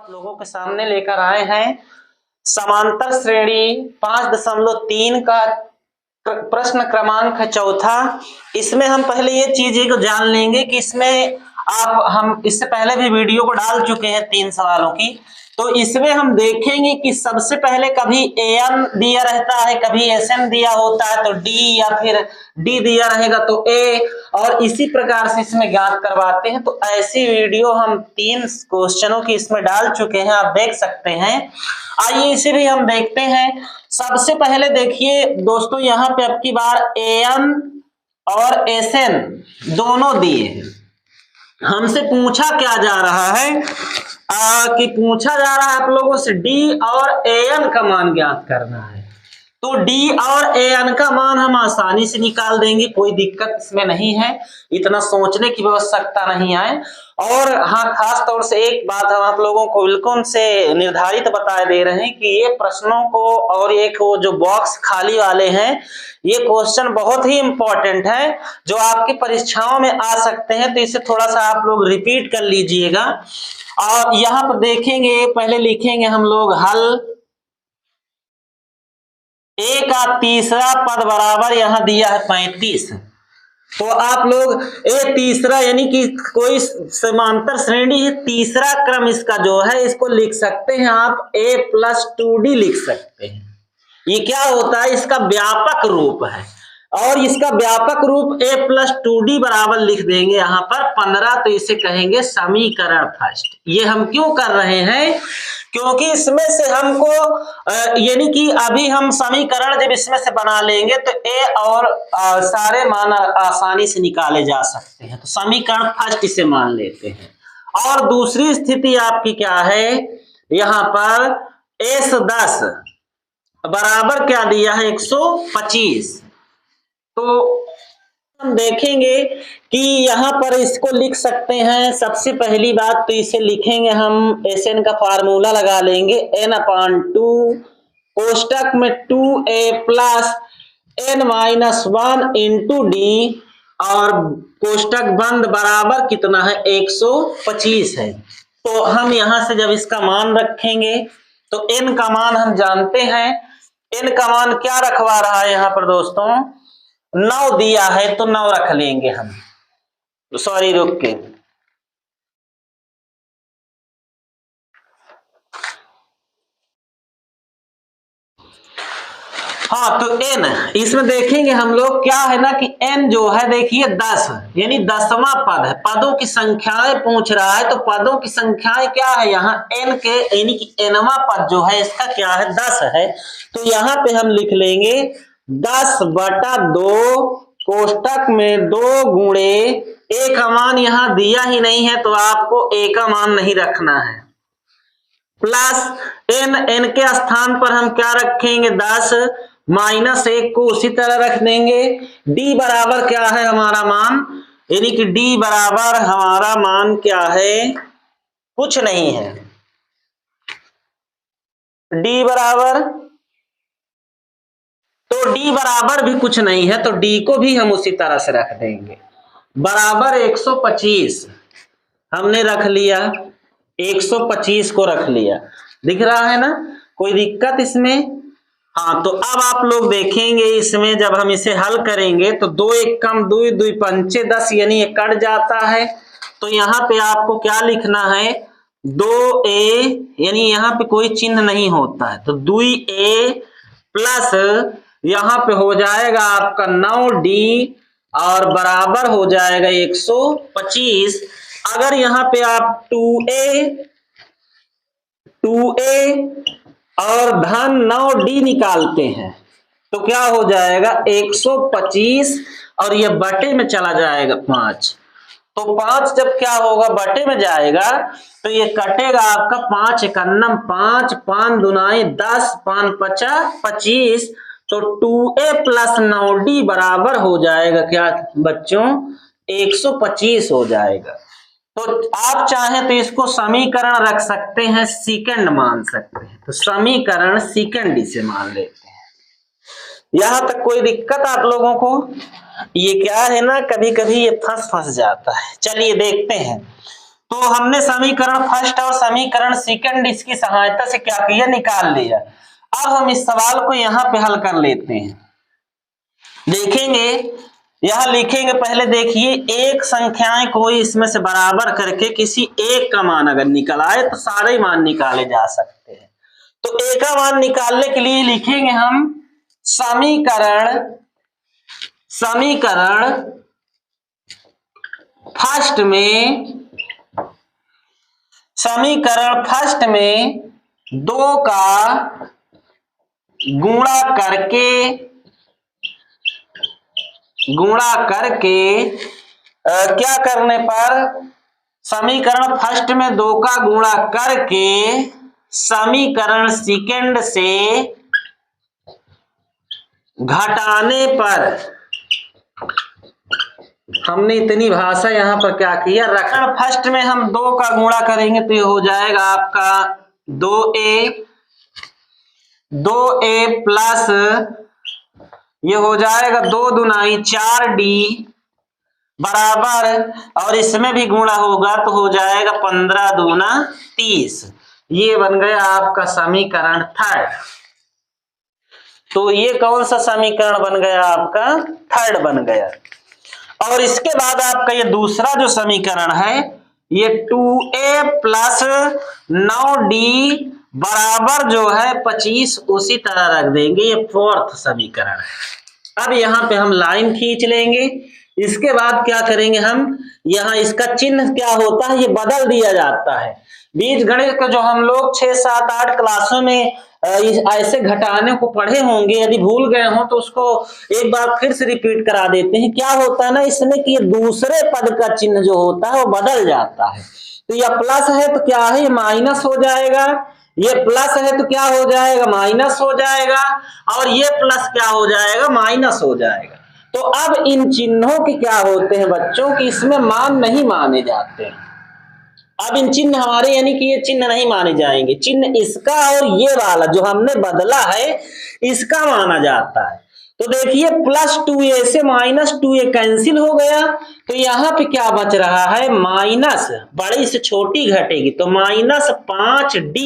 आप लोगों के सामने लेकर आए हैं समांतर श्रेणी 5.3 का प्रश्न क्रमांक चौथा। इसमें हम पहले ये चीज को जान लेंगे कि इसमें हम इससे पहले भी वीडियो को डाल चुके हैं 3 सवालों की। तो इसमें हम देखेंगे कि सबसे पहले कभी एन दिया रहता है, कभी एसएन दिया होता है तो डी, या फिर डी दिया रहेगा तो ए, और इसी प्रकार से इसमें ज्ञात करवाते हैं। तो ऐसी वीडियो हम 3 क्वेश्चनों की इसमें डाल चुके हैं, आप देख सकते हैं। आइए इसे भी हम देखते हैं। सबसे पहले देखिए दोस्तों, यहाँ पे अब की बार एन और एसएन दोनों दिए हैं। हमसे पूछा क्या जा रहा है कि पूछा जा रहा है आप लोगों से डी और एन का मान ज्ञात करना है। तो डी और एन का मान हम आसानी से निकाल देंगे, कोई दिक्कत इसमें नहीं है, इतना सोचने की आवश्यकता नहीं है। और हाँ, खास तौर से एक बात हम आप लोगों को बिल्कुल से निर्धारित बता दे रहे हैं कि ये प्रश्नों को और एक वो जो बॉक्स खाली वाले हैं, ये क्वेश्चन बहुत ही इंपॉर्टेंट है जो आपकी परीक्षाओं में आ सकते हैं। तो इसे थोड़ा सा आप लोग रिपीट कर लीजिएगा। और यहाँ पर देखेंगे, पहले लिखेंगे हम लोग हल। ए का तीसरा पद बराबर यहाँ दिया है 35। तो आप लोग ए तीसरा यानी कि कोई समांतर श्रेणी है, तीसरा क्रम इसका जो है इसको लिख सकते हैं आप a + 2d लिख सकते हैं। ये क्या होता है, इसका व्यापक रूप है, और इसका व्यापक रूप a + 2d बराबर लिख देंगे यहाँ पर 15। तो इसे कहेंगे समीकरण फर्स्ट। ये हम क्यों कर रहे हैं, क्योंकि इसमें से हमको यानी कि अभी हम समीकरण जब इसमें से बना लेंगे तो ए और सारे मान आसानी से निकाले जा सकते हैं। तो समीकरण फर्स्ट इसे मान लेते हैं। और दूसरी स्थिति आपकी क्या है, यहाँ पर S10 बराबर क्या दिया है 125। तो हम देखेंगे कि यहाँ पर इसको लिख सकते हैं। सबसे पहली बात तो इसे लिखेंगे हम, एसएन का फार्मूला लगा लेंगे n/2 कोष्टक में 2a + n-1 × d, और कोष्टक बंद बराबर कितना है 125 है। तो हम यहाँ से जब इसका मान रखेंगे तो n का मान हम जानते हैं। n का मान क्या रखवा रहा है यहाँ पर दोस्तों, 9 दिया है तो 9 रख लेंगे हम। सॉरी, रुक के, हाँ, तो n इसमें देखेंगे हम लोग क्या है ना कि n जो है देखिए 10 यानी 10वां पद है। पदों की संख्याएं पूछ रहा है, तो पदों की संख्याएं क्या है यहाँ n के, यानी कि nवां पद जो है इसका क्या है 10 है। तो यहाँ पे हम लिख लेंगे 10/2 कोष्टक में 2 गुणे a का मान यहाँ दिया ही नहीं है तो आपको a का मान नहीं रखना है, प्लस n के स्थान पर हम क्या रखेंगे 10, -1 को उसी तरह रख देंगे। d बराबर क्या है हमारा मान, यानी कि d बराबर हमारा मान क्या है, कुछ नहीं है। d बराबर, तो d बराबर भी कुछ नहीं है, तो d को भी हम उसी तरह से रख देंगे। बराबर 125 हमने रख लिया, 125 को रख लिया, दिख रहा है ना, कोई दिक्कत इसमें। हाँ, तो अब आप लोग देखेंगे इसमें जब हम इसे हल करेंगे तो 2 1 कम 2, 2 पंचे 10 यानी ये कट जाता है। तो यहाँ पे आपको क्या लिखना है, 2a यानी यहाँ पे कोई चिन्ह नहीं होता है, तो 2a प्लस यहाँ पे हो जाएगा आपका 9d और बराबर हो जाएगा 125। अगर यहाँ पे आप 2a और धन 9d निकालते हैं तो क्या हो जाएगा 125, और ये बटे में चला जाएगा 5। तो 5 जब क्या होगा बटे में जाएगा तो ये कटेगा आपका 5 1 5, 5 दूनाई 10, 5 5 25। तो 2a + 9d बराबर हो जाएगा क्या बच्चों, 125 हो जाएगा। तो आप चाहें तो इसको समीकरण रख सकते हैं, सेकंड मान सकते हैं, तो समीकरण सेकंड इसे मान लेते हैं। यहां तक कोई दिक्कत आप लोगों को, ये क्या है ना, कभी कभी ये फंस जाता है। चलिए देखते हैं। तो हमने समीकरण फर्स्ट और समीकरण सेकंड इसकी सहायता से क्या किया, निकाल लिया। अब हम इस सवाल को यहां पे हल कर लेते हैं। देखेंगे यहां लिखेंगे, पहले देखिए एक संख्याएं कोई इसमें से बराबर करके किसी एक का मान अगर निकल आए तो सारे मान निकाले जा सकते हैं। तो एक का मान निकालने के लिए लिखेंगे हम समीकरण फर्स्ट में 2 का गुणा करके क्या करने पर, समीकरण फर्स्ट में 2 का गुणा करके समीकरण सेकंड से घटाने पर, हमने इतनी भाषा यहां पर क्या किया, रखा। फर्स्ट में हम 2 का गुणा करेंगे तो ये हो जाएगा आपका 2a प्लस ये हो जाएगा 2 दूनाई 4d बराबर, और इसमें भी गुणा होगा तो हो जाएगा 15 दूना 30। ये बन गया आपका समीकरण थर्ड। तो ये कौन सा समीकरण बन गया, आपका थर्ड बन गया। और इसके बाद आपका ये दूसरा जो समीकरण है, ये 2a प्लस 9d बराबर जो है 25, उसी तरह रख देंगे। ये फोर्थ समीकरण है। अब यहाँ पे हम लाइन खींच लेंगे। इसके बाद क्या करेंगे हम, यहाँ इसका चिन्ह क्या होता है, ये बदल दिया जाता है। बीज गणित का जो हम लोग 6, 7, 8 क्लासों में ऐसे घटाने को पढ़े होंगे, यदि भूल गए हो तो उसको एक बार फिर से रिपीट करा देते हैं। क्या होता है ना इसमें कि ये दूसरे पद का चिन्ह जो होता है वो बदल जाता है। तो यह प्लस है तो क्या है, माइनस हो जाएगा। ये प्लस है तो क्या हो जाएगा, माइनस हो जाएगा। और ये प्लस क्या हो जाएगा, माइनस हो जाएगा। तो अब इन चिन्हों के क्या होते हैं बच्चों की, इसमें मान नहीं माने जाते हैं। अब इन चिन्ह हमारे यानी कि ये चिन्ह नहीं माने जाएंगे। चिन्ह इसका और ये वाला जो हमने बदला है इसका माना जाता है। तो देखिए प्लस 2a से माइनस 2a कैंसिल हो गया, तो यहाँ पे क्या बच रहा है, माइनस, बड़ी से छोटी घटेगी तो माइनस 5d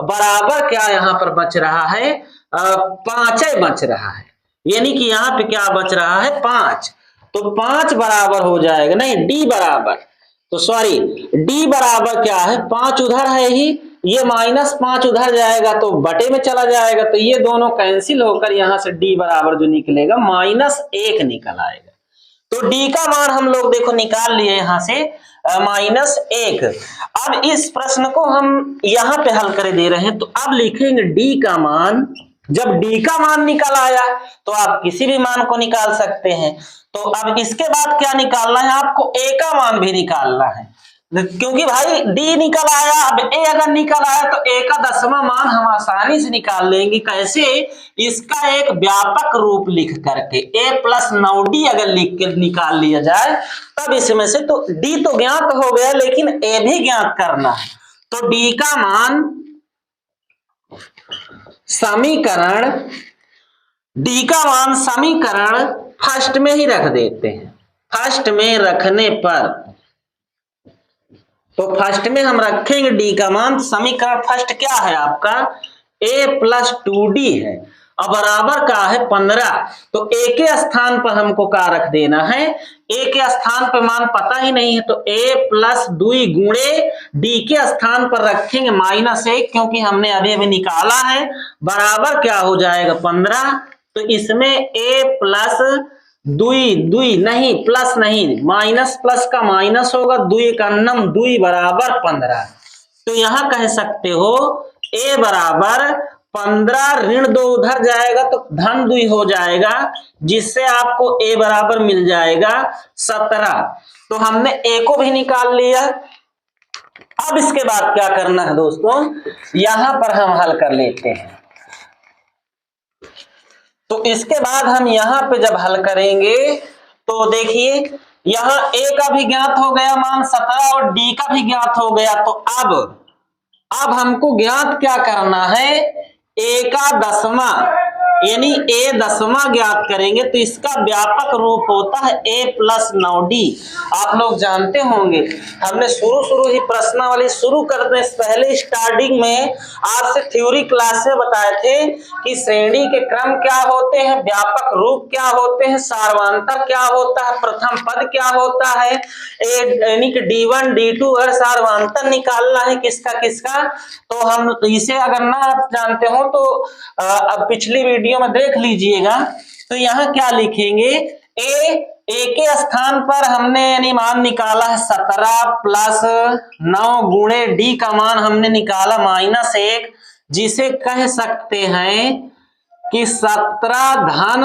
बराबर क्या यहाँ पर बच रहा है, 5 बच रहा है। यानी कि यहाँ पे क्या बच रहा है, 5। तो 5 बराबर हो जाएगा, नहीं d बराबर, तो सॉरी d बराबर क्या है, 5 उधर है ही, ये माइनस 5 उधर जाएगा तो बटे में चला जाएगा, तो ये दोनों कैंसिल होकर यहां से d बराबर जो निकलेगा -1 निकल आएगा। तो d का मान हम लोग देखो निकाल लिए यहां से -1। अब इस प्रश्न को हम यहां पे हल कर दे रहे हैं। तो अब लिखेंगे d का मान, जब d का मान निकल आया तो आप किसी भी मान को निकाल सकते हैं। तो अब इसके बाद क्या निकालना है, आपको a का मान भी निकालना है, क्योंकि भाई d निकल आया, अब a अगर निकल आया तो a का 10वां मान हम आसानी से निकाल लेंगे। कैसे, इसका एक व्यापक रूप लिख करके a प्लस 9d अगर लिख के निकाल लिया जाए तब इसमें से, तो d तो ज्ञात हो गया लेकिन a भी ज्ञात करना है। तो d का मान समीकरण फर्स्ट में ही रख देते हैं। फर्स्ट में रखने पर, तो फर्स्ट में हम रखेंगे d का मान, समीकरण फर्स्ट क्या है आपका, a प्लस 2d है और बराबर का है 15। तो a के स्थान पर हमको क्या रख देना है, a के स्थान पर मान पता ही नहीं है तो a प्लस 2 गुणे d के स्थान पर रखेंगे -1, क्योंकि हमने अभी अभी निकाला है, बराबर क्या हो जाएगा 15। तो इसमें a प्लस 2 नहीं, प्लस नहीं, माइनस प्लस का माइनस होगा, 2 का 2 बराबर 15। तो यहां कह सकते हो a बराबर 15, ऋण 2 उधर जाएगा तो धन 2 हो जाएगा, जिससे आपको a बराबर मिल जाएगा 17। तो हमने a को भी निकाल लिया। अब इसके बाद क्या करना है दोस्तों, यहां पर हम हल कर लेते हैं। तो इसके बाद हम यहां पे जब हल करेंगे तो देखिए यहां a का भी ज्ञात हो गया मान 17 और d का भी ज्ञात हो गया। तो अब हमको ज्ञात क्या करना है, a का 10वां यानी a दसवां ज्ञात करेंगे तो इसका व्यापक रूप होता है a प्लस 9d। आप लोग जानते होंगे, हमने शुरू ही प्रश्नावली शुरू करने से पहले स्टार्टिंग में आपसे थ्योरी क्लास में बताए थे कि श्रेणी के क्रम क्या होते हैं, व्यापक रूप क्या होते हैं, सार्वधातुक क्या होता है, प्रथम पद क्या होता है, यानी कि D1 D2 अगर सार्वधातुक निकालना है किसका किसका, तो हम इसे अगर ना आप जानते हो तो अब पिछली वीडियो में देख लीजिएगा। तो यहाँ क्या लिखेंगे, ए के स्थान पर हमने यानी मान निकाला है 17 प्लस 9 गुणे डी का मान हमने निकाला -1, जिसे कह सकते हैं कि 17 धन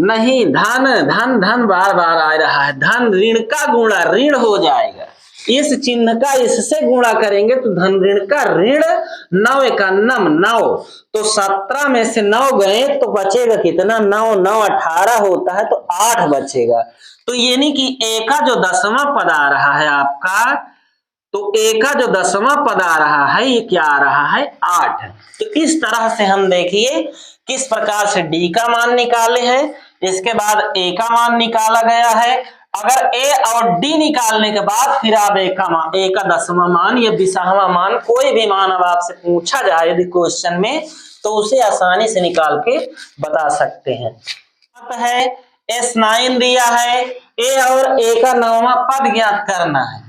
नहीं धन धन धन बार बार आ रहा है, धन ऋण का गुणा ऋण हो जाएगा, इस चिन्ह का इससे गुणा करेंगे तो धन ऋण का ऋण 9 एकान्नम 9, तो 17 में से 9 गए तो बचेगा कितना, 9 9 18 होता है तो 8 बचेगा। तो यानी कि ए का जो दसवां पद आ रहा है आपका, तो ए का जो दसवां पद आ रहा है ये क्या आ रहा है 8। तो इस तरह से हम देखिए किस प्रकार से डी का मान निकाले हैं, इसके बाद ए का मान निकाला गया है। अगर ए और डी निकालने के बाद फिर आप ए का दसवां मान या 20वां मान कोई भी मान अब आपसे पूछा जाए यदि क्वेश्चन में तो उसे आसानी से निकाल के बता सकते हैं। है S9 दिया है, ए और ए का 9वां पद ज्ञात करना है,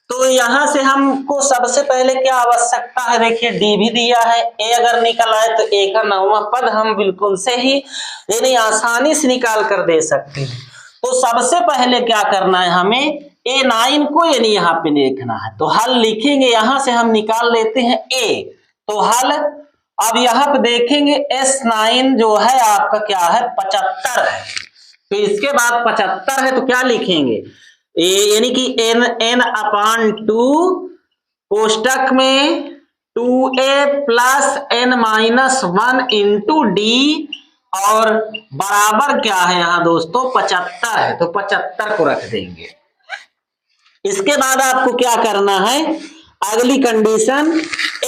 तो यहां से हमको सबसे पहले क्या आवश्यकता है, देखिए डी भी दिया है, ए अगर निकल आए तो ए का 9वां पद हम बिल्कुल से ही यानी आसानी से निकाल कर दे सकते हैं। तो सबसे पहले क्या करना है, हमें A9 को यानी यहाँ पे लिखना है, तो हल लिखेंगे, यहां से हम निकाल लेते हैं A, तो हल अब यहाँ पे देखेंगे S9 जो है आपका क्या है 75 है, तो इसके बाद 75 है तो क्या लिखेंगे यानी कि n/2 कोष्टक में 2a plus n-1 into D और बराबर क्या है यहाँ दोस्तों 75 है, तो 75 को रख देंगे। इसके बाद आपको क्या करना है, अगली कंडीशन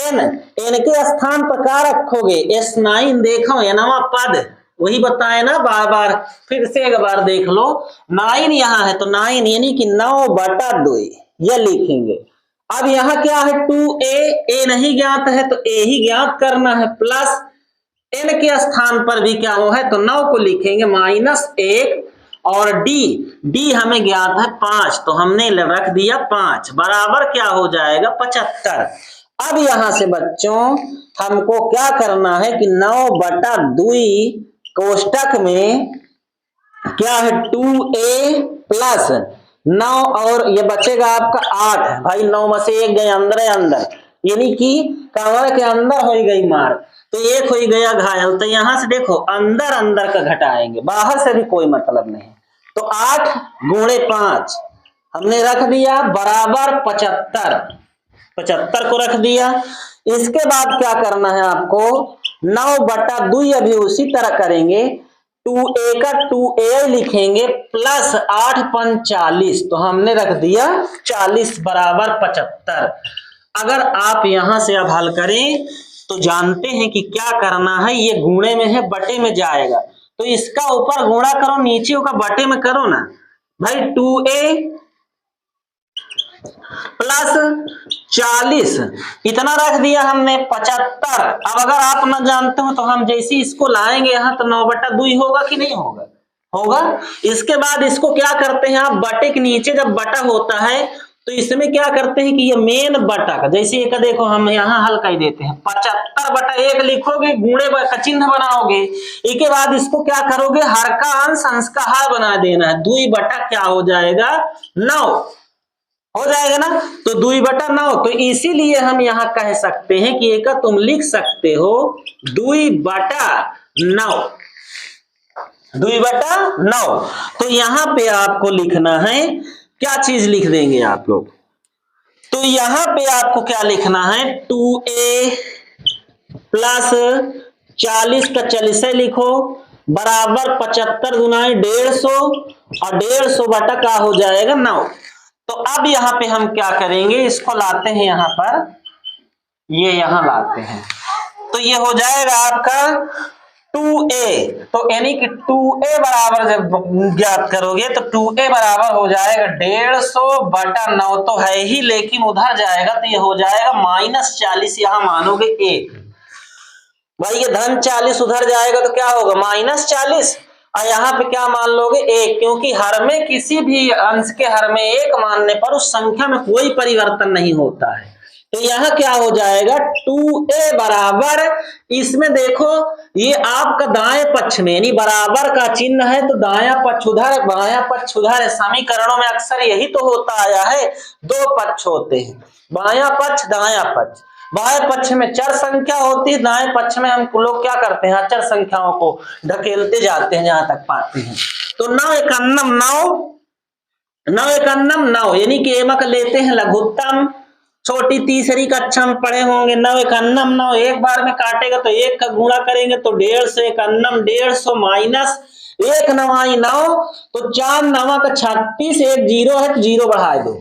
n के स्थान पर क्या रखोगे, S9 देखो nवां पद वही बताए ना बार बार, फिर से एक बार देख लो, 9 यहाँ है तो 9 यानी कि 9/2 यह लिखेंगे। अब यहाँ क्या है 2a, a नहीं ज्ञात है तो a ही ज्ञात करना है, प्लस n के स्थान पर भी क्या हो है तो 9 को लिखेंगे -1 और d हमें ज्ञात है 5, तो हमने रख दिया 5 बराबर क्या हो जाएगा 75। अब यहां से बच्चों हमको क्या करना है कि 9/2 कोष्टक में क्या है 2a प्लस 9 और ये बचेगा आपका 8, भाई 9 में से 1 गए अंदर यानी कि कमरे के अंदर हो गई मार, तो 1 हो गया घायल, तो यहां से देखो अंदर का घटाएंगे, बाहर से भी कोई मतलब नहीं, तो 8 गुणे 5 हमने रख दिया बराबर 75 को रख दिया। इसके बाद क्या करना है आपको 9/2 अभी उसी तरह करेंगे, 2a का 2a लिखेंगे प्लस 8 40, तो हमने रख दिया 40 बराबर 75। अगर आप यहां से अब हल करें तो जानते हैं कि क्या करना है, ये गुणे में है बटे में जाएगा, तो इसका ऊपर गुणा करो नीचे का बटे में करो ना भाई, 2a प्लस 40 इतना रख दिया हमने 75। अब अगर आप न जानते हो तो हम जैसे इसको लाएंगे यहाँ तो 9/2 होगा कि नहीं होगा, होगा। इसके बाद इसको क्या करते हैं आप बटे के नीचे जब बटा होता है तो इसमें क्या करते हैं कि ये मेन बटा का जैसे एक देखो हम यहाँ हल कर देते हैं 75/1 लिखोगे, गुणे का चिन्ह बनाओगे, इसके बाद इसको क्या करोगे हर का अंश अंश का हर बना देना है, 2 क्या हो जाएगा 9 हो जाएगा ना, तो 2/9, तो इसीलिए हम यहाँ कह सकते हैं कि एक तुम लिख सकते हो 2/9 तो यहाँ पे आपको लिखना है क्या चीज लिख देंगे आप लोग, तो यहाँ पे आपको क्या लिखना है 2a प्लस 40 का 40 लिखो बराबर 75 गुना 150 और 150 बटा का हो जाएगा 9। तो अब यहाँ पे हम क्या करेंगे, इसको लाते हैं यहाँ पर, ये यहाँ लाते हैं, तो ये हो जाएगा आपका 2a, तो यानी कि 2a बराबर जब ज्ञात करोगे तो 2a बराबर हो जाएगा 150/9 तो है ही, लेकिन उधर जाएगा तो ये हो जाएगा -40, यहां मानोगे 1। भाई ये धन 40 उधर जाएगा तो क्या होगा -40, और यहाँ पे क्या मान लोगे 1, क्योंकि हर में किसी भी अंश के हर में 1 मानने पर उस संख्या में कोई परिवर्तन नहीं होता है। तो यहाँ क्या हो जाएगा 2a बराबर, इसमें देखो ये आपका दाएं पक्ष में यानी बराबर का चिन्ह है तो दायां पक्ष उधर बायां पक्ष उधर, समीकरणों में अक्सर यही तो होता आया है, दो पक्ष होते हैं, बायां पक्ष दायां पक्ष। बाएं पक्ष में चर संख्या होती है, दाएं पक्ष में हम लोग क्या करते हैं अचर संख्याओं को ढकेलते जाते हैं जहां तक पाते हैं। तो 9 एकन्नम 9, 9 एकन्नम 9 यानी कि एमक लेते हैं लघुत्तम, छोटी तीसरी कक्षा में पढ़े होंगे। 9 एकन्नम 9 एक बार में काटेगा तो 1 का गुणा करेंगे तो 150, एकन्नम 150 माइनस 1 9 9, तो 4 9 का 36, एक 0 है तो 0 बढ़ा दो,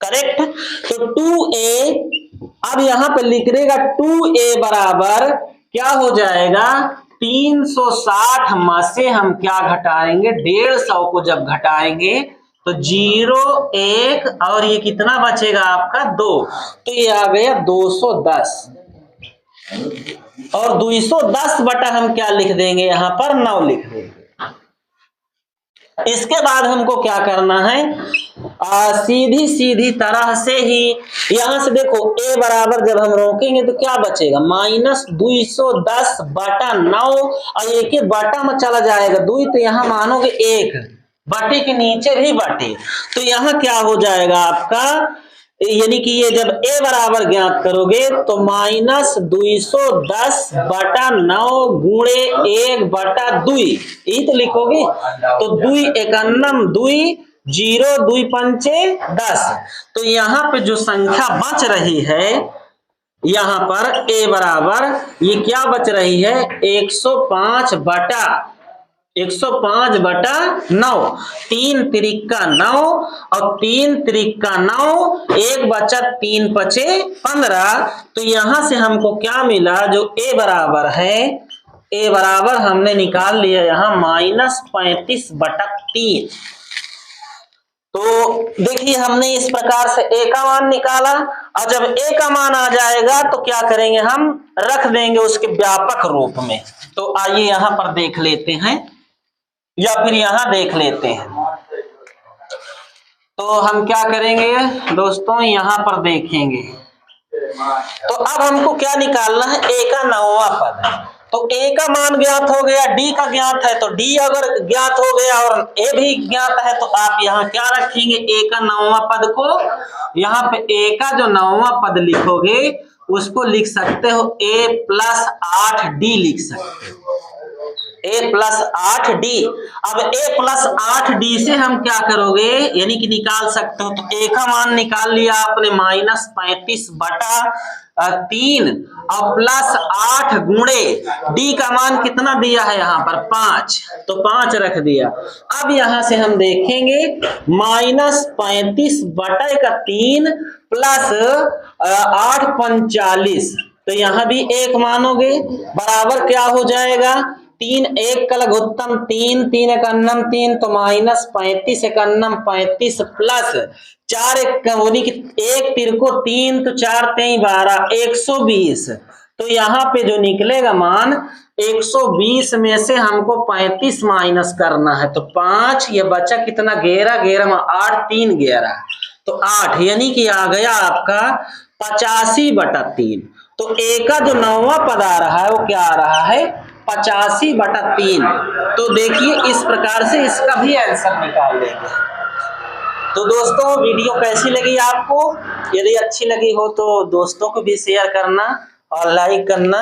करेक्ट। तो 2a, अब यहां पे लिख देगा 2a बराबर क्या हो जाएगा 360 में से हम क्या घटाएंगे 150 को जब घटाएंगे तो 0 1 और ये कितना बचेगा आपका 2, तो ये आ गया 210, और 210 बटा हम क्या लिख देंगे यहां पर 9 लिख देंगे। इसके बाद हमको क्या करना है सीधी सीधी तरह से ही यहां से देखो a बराबर जब हम रोकेंगे तो क्या बचेगा -210/9, और एक एक बाटा में चला जाएगा 2, तो यहां मानोगे 1 बाटे के नीचे भी बाटे, तो यहां क्या हो जाएगा आपका, यानी कि ये जब a बराबर ज्ञात करोगे तो -210/9 गुणे 1/2 यही तो लिखोगे। तो 2 एकन्नम 2, 0 2 पंचे 10, तो यहाँ पे जो संख्या बच रही है यहाँ पर a बराबर ये क्या बच रही है 105/9, 3 त्रिका 9 और 3 त्रिका 9, एक बचा 3 पचे 15, तो यहां से हमको क्या मिला जो a बराबर है, a बराबर हमने निकाल लिया यहाँ -35/3। तो देखिए हमने इस प्रकार से a का मान निकाला, और जब a का मान आ जाएगा तो क्या करेंगे हम रख देंगे उसके व्यापक रूप में। तो आइए यहां पर देख लेते हैं या फिर यहां देख लेते हैं। तो हम क्या करेंगे दोस्तों यहां पर देखेंगे, तो अब हमको क्या निकालना है a का 9वां पद। तो a का मान ज्ञात हो गया, d का ज्ञात है तो d अगर ज्ञात हो गया और a भी ज्ञात है तो आप यहाँ क्या रखेंगे a का 9वां पद को, यहाँ पे a का जो 9वां पद लिखोगे उसको लिख सकते हो a + 8d लिख सकते हो, a + 8d। अब a + 8d से हम क्या करोगे यानी कि निकाल सकते हो, तो a का मान निकाल लिया आपने -35/3 और +8 गुणे d का मान कितना दिया है यहाँ पर 5, तो 5 रख दिया। अब यहाँ से हम देखेंगे -35/3 + 8 45, तो यहाँ भी 1 मानोगे बराबर क्या हो जाएगा 3 1 का लघुत्तम 3 3 एकन्नम 3, तो -35 एकन्नम 35 प्लस 4 1 तिरको 3, तो 4 3 12 120, तो यहाँ पे जो निकलेगा मान 120 में से हमको 35 माइनस करना है, तो 5 ये बचा कितना 11 11 में 8 3 11, तो 8 यानी कि आ गया आपका 85/3। तो a का जो 9वां पद आ रहा है वो क्या आ रहा है 85/3। तो देखिए इस प्रकार से इसका भी आंसर निकाल लेंगे। तो दोस्तों वीडियो कैसी लगी आपको, यदि अच्छी लगी हो तो दोस्तों को भी शेयर करना और लाइक करना।